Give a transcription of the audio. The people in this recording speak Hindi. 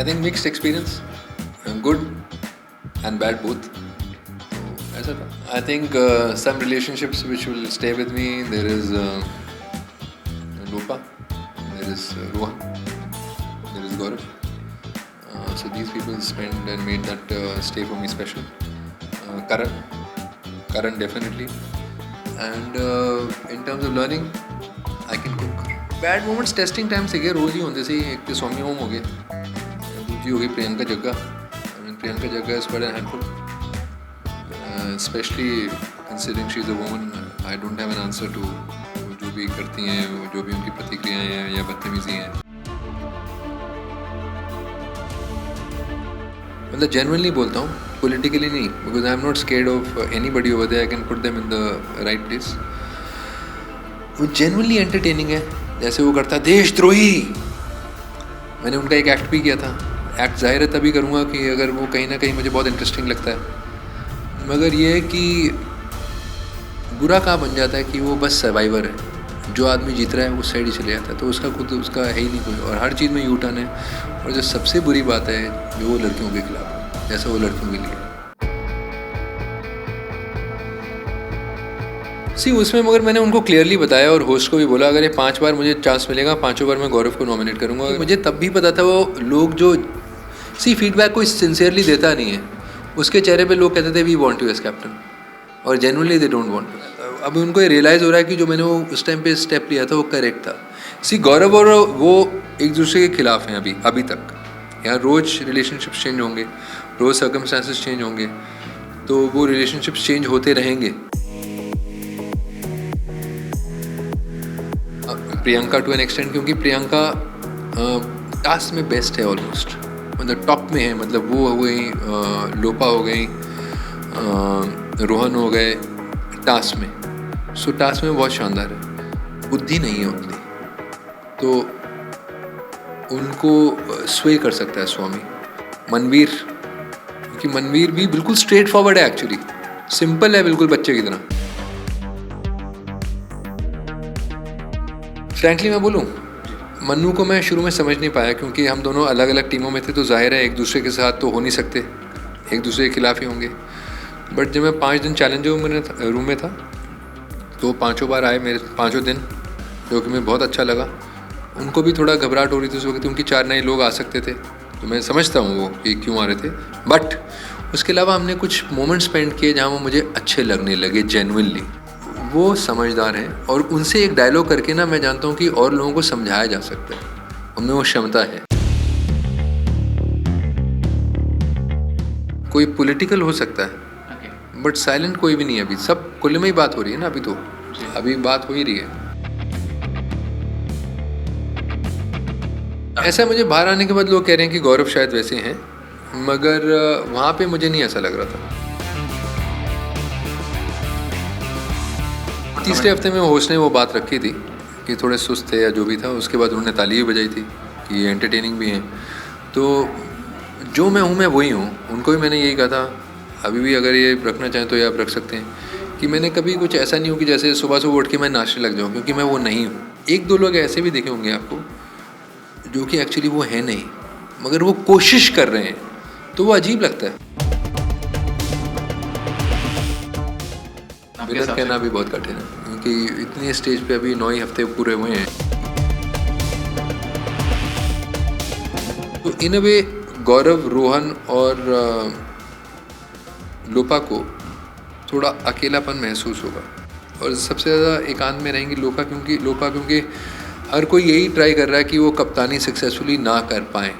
I think mixed experience, good and bad both. ऐसा था. I think some relationships which will stay with me. There is Lopa, there is Rohan, there is Gaurav. So these people spent and made that stay for me special. Karan definitely. And in terms of learning, I can cook. Bad moments testing time से गए रोज ही होते से. एक तो सौम्य होम हो गए, दूसरी हो गई प्रियंका जग्गा. Priyanka Jagga is quite a handful, especially considering she is a woman. I don't have an answer to जो भी करती हैं, जो भी उनकी प्रतिक्रियाएं हैं या बदतमीजी हैं. मतलब genuinely बोलता हूँ, politically नहीं, because I am not scared of anybody over there. I can put them in the right place. वो genuinely entertaining है. जैसे वो करता देशद्रोही, मैंने उनका एक एक्ट भी किया था. एक्ट जाहिर है तभी करूँगा कि अगर वो कहीं ना कहीं मुझे बहुत इंटरेस्टिंग लगता है. मगर ये है कि बुरा कहाँ बन जाता है कि वो बस सर्वाइवर है. जो आदमी जीत रहा है वो साइड ही चले जाता है, तो उसका खुद उसका है ही नहीं कोई. और हर चीज़ में यू टर्न है. और जो सबसे बुरी बात है जो वो लड़कियों के खिलाफ है, जैसा वो लड़कियों के लिए. उसमें मगर मैंने उनको क्लियरली बताया और होस्ट को भी बोला, अगर ये 5 बार मुझे चांस मिलेगा, 5 बार मैं गौरव को नॉमिनेट करूँगा. मुझे तब भी पता था वो लोग जो फीडबैक कोई सिंसियरली देता नहीं है, उसके चेहरे पे लोग कहते थे we want you as captain, और जेन्युइनली दे डोंट वांट. अब उनको ये रियलाइज़ हो रहा है कि जो मैंने वो उस टाइम पे स्टेप लिया था वो करेक्ट था. गौरव और वो एक दूसरे के खिलाफ हैं अभी तक. यहाँ रोज़ रिलेशनशिप्स चेंज होंगे, रोज़ सर्कमस्टांसेस चेंज होंगे, तो वो रिलेशनशिप्स चेंज होते रहेंगे. प्रियंका टू एन एक्सटेंट, क्योंकि प्रियंका टास्क में बेस्ट है ऑलमोस्ट, मतलब टॉप में है. मतलब वो हो गई, लोपा हो गई, रोहन हो गए टास्क में. सो टास्क में बहुत शानदार है. बुद्धि नहीं है उतनी, तो उनको स्वे कर सकता है स्वामी. मनवीर, क्योंकि मनवीर भी बिल्कुल स्ट्रेट फॉरवर्ड है, एक्चुअली सिंपल है, बिल्कुल बच्चे की तरह. फ्रैंकली मैं बोलूँ, मन्नू को मैं शुरू में समझ नहीं पाया, क्योंकि हम दोनों अलग अलग टीमों में थे, तो जाहिर है एक दूसरे के साथ तो हो नहीं सकते, एक दूसरे के खिलाफ ही होंगे. बट जब मैं 5 दिन चैलेंज रूम में था, तो 5 बार आए मेरे 5 दिन, जो कि मैं बहुत अच्छा लगा. उनको भी थोड़ा घबराहट हो रही थी उस वक्त, क्योंकि 4 नए लोग आ सकते थे, तो मैं समझता हूँ वो कि क्यों आ रहे थे. बट उसके अलावा हमने कुछ मोमेंट स्पेंड किए जहाँ वो मुझे अच्छे लगने लगे जेन्युइनली. वो समझदार हैं, और उनसे एक डायलॉग करके ना मैं जानता हूँ कि और लोगों को समझाया जा सकता है. उनमें वो क्षमता है. कोई पॉलिटिकल हो सकता है, बट साइलेंट कोई भी नहीं है. अभी सब खुले में ही बात हो रही है ना, अभी बात हो ही रही है. ऐसा मुझे बाहर आने के बाद लोग कह रहे हैं कि गौरव शायद वैसे हैं, मगर वहाँ पे मुझे नहीं ऐसा लग रहा था. तीसरे हफ्ते में होस्ट ने वो बात रखी थी कि थोड़े सुस्त थे या जो भी था. उसके बाद उन्होंने ताली भी बजाई थी कि ये एंटरटेनिंग भी हैं. तो जो मैं हूँ मैं वही हूँ. उनको भी मैंने यही कहा था, अभी भी अगर ये रखना चाहें तो ये आप रख सकते हैं, कि मैंने कभी कुछ ऐसा नहीं हो कि जैसे सुबह सुबह उठ के मैं नाचने लग जाऊँ, क्योंकि मैं वो नहीं हूँ. 1-2 लोग ऐसे भी देखे होंगे आपको जो कि एक्चुअली वो है नहीं, मगर वो कोशिश कर रहे हैं, तो वो अजीब लगता है. विनर कहना भी बहुत कठिन है, क्योंकि इतनी स्टेज पे अभी 9 ही हफ्ते पूरे हुए हैं. तो इन अ वे गौरव, रोहन और लोपा को थोड़ा अकेलापन महसूस होगा, और सबसे ज़्यादा एकांत में रहेंगी लोपा, क्योंकि हर कोई यही ट्राई कर रहा है कि वो कप्तानी सक्सेसफुली ना कर पाएँ.